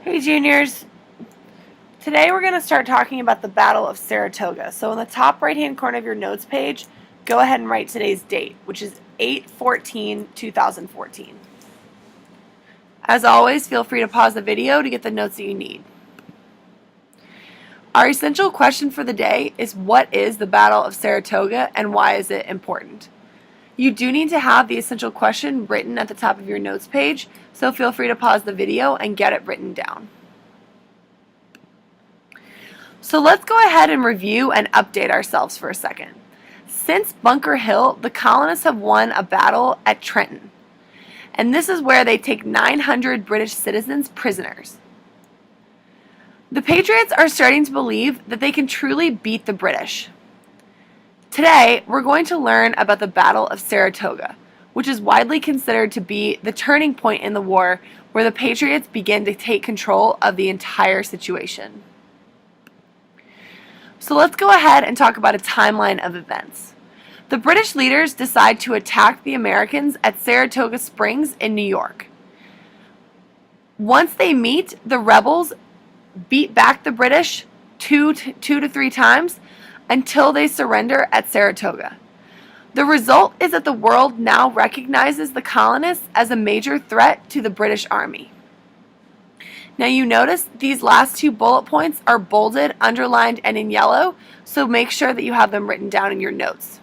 Hey juniors, today we're going to start talking about the Battle of Saratoga. So in the top right hand corner of your notes page, go ahead and write today's date, which is 8/14/2014. As always, feel free to pause the video to get the notes that you need. Our essential question for the day is, what is the Battle of Saratoga and why is it important? You do need to have the essential question written at the top of your notes page, so feel free to pause the video and get it written down. So let's go ahead and review and update ourselves for a second. Since Bunker Hill, the colonists have won a battle at Trenton, and this is where they take 900 British citizens prisoners. The Patriots are starting to believe that they can truly beat the British. Today, we're going to learn about the Battle of Saratoga, which is widely considered to be the turning point in the war where the Patriots begin to take control of the entire situation. So let's go ahead and talk about a timeline of events. The British leaders decide to attack the Americans at Saratoga Springs in New York. Once they meet, the rebels beat back the British two to three times until they surrender at Saratoga. The result is that the world now recognizes the colonists as a major threat to the British Army. Now you notice these last two bullet points are bolded, underlined, and in yellow, so make sure that you have them written down in your notes.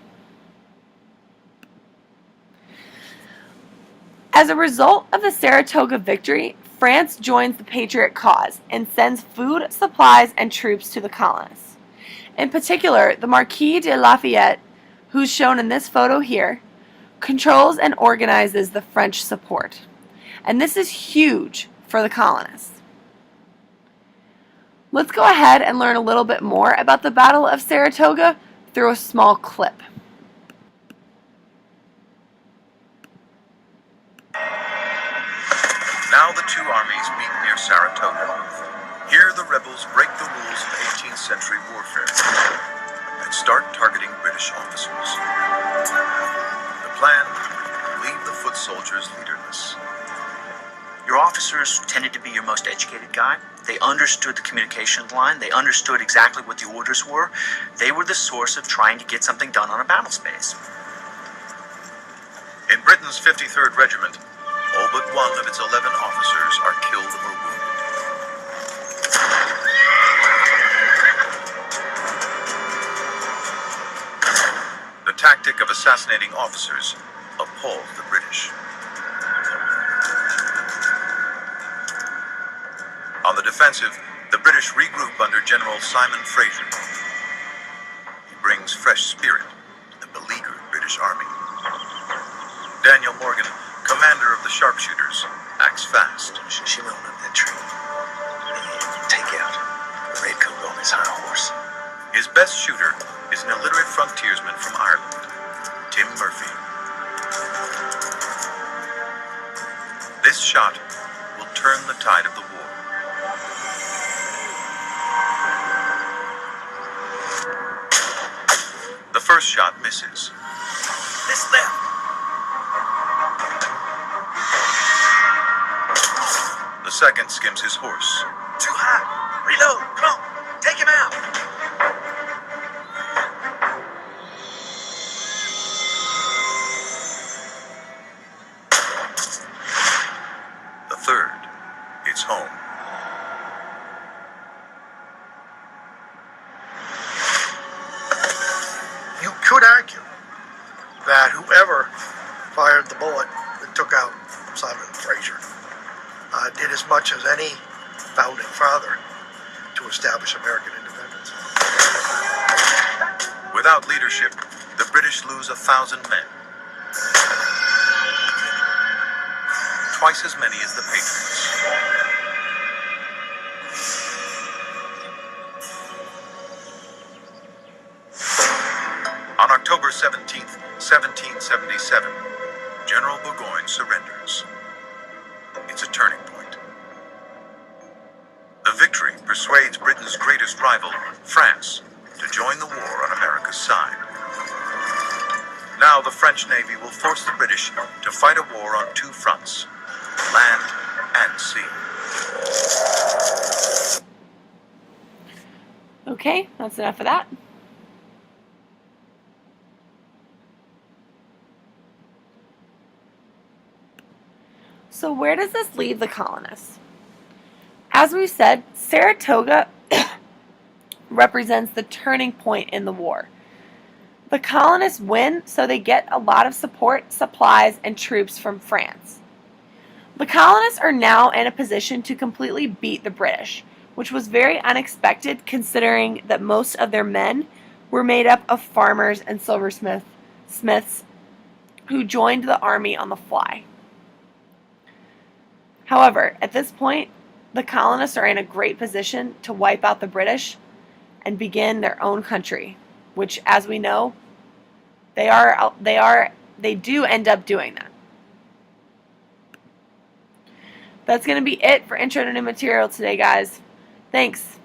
As a result of the Saratoga victory, France joins the Patriot cause and sends food, supplies, and troops to the colonists. In particular, the Marquis de Lafayette, who's shown in this photo here, controls and organizes the French support. And this is huge for the colonists. Let's go ahead and learn a little bit more about the Battle of Saratoga through a small clip. Now the two armies meet near Saratoga. Here the rebels break the rules of 18th century warfare and start targeting British officers. The plan: leave the foot soldiers leaderless. Your officers tended to be your most educated guy. They understood the communication line. They understood exactly what the orders were. They were the source of trying to get something done on a battle space. In Britain's 53rd Regiment, all but one of its 11 officers are killed or wounded. The tactic of assassinating officers appalled the British. On the defensive, the British regroup under General Simon Fraser. He brings fresh spirit to the beleaguered British Army. Daniel Morgan, commander of the sharpshooters, acts fast. She went up that tree and take out the redcoat on his high horse. His best shooter is an illiterate frontiersman from Ireland, Tim Murphy. This shot will turn the tide of the war. The first shot misses. This left. The second skims his horse. Too high. Reload. Come on. Take him out. The third hits home. You could argue that whoever fired the bullet that took out Simon Fraser did as much as any founding father to establish American independence. Without leadership, the British lose 1,000 men. Twice as many as the Patriots. On October 17th, 1777, General Burgoyne surrenders. It's a turning point. The victory persuades Britain's greatest rival, France, to join the war on America's side. Now the French Navy will force the British to fight a war on two fronts, land and sea. Okay, that's enough of that. So where does this leave the colonists? As we said, Saratoga represents the turning point in the war. The colonists win, so they get a lot of support, supplies, and troops from France. The colonists are now in a position to completely beat the British, which was very unexpected considering that most of their men were made up of farmers and silversmiths who joined the army on the fly. However, at this point, the colonists are in a great position to wipe out the British and begin their own country, which, as we know, they do end up doing that. That's going to be it for Intro to New Material today, guys. Thanks.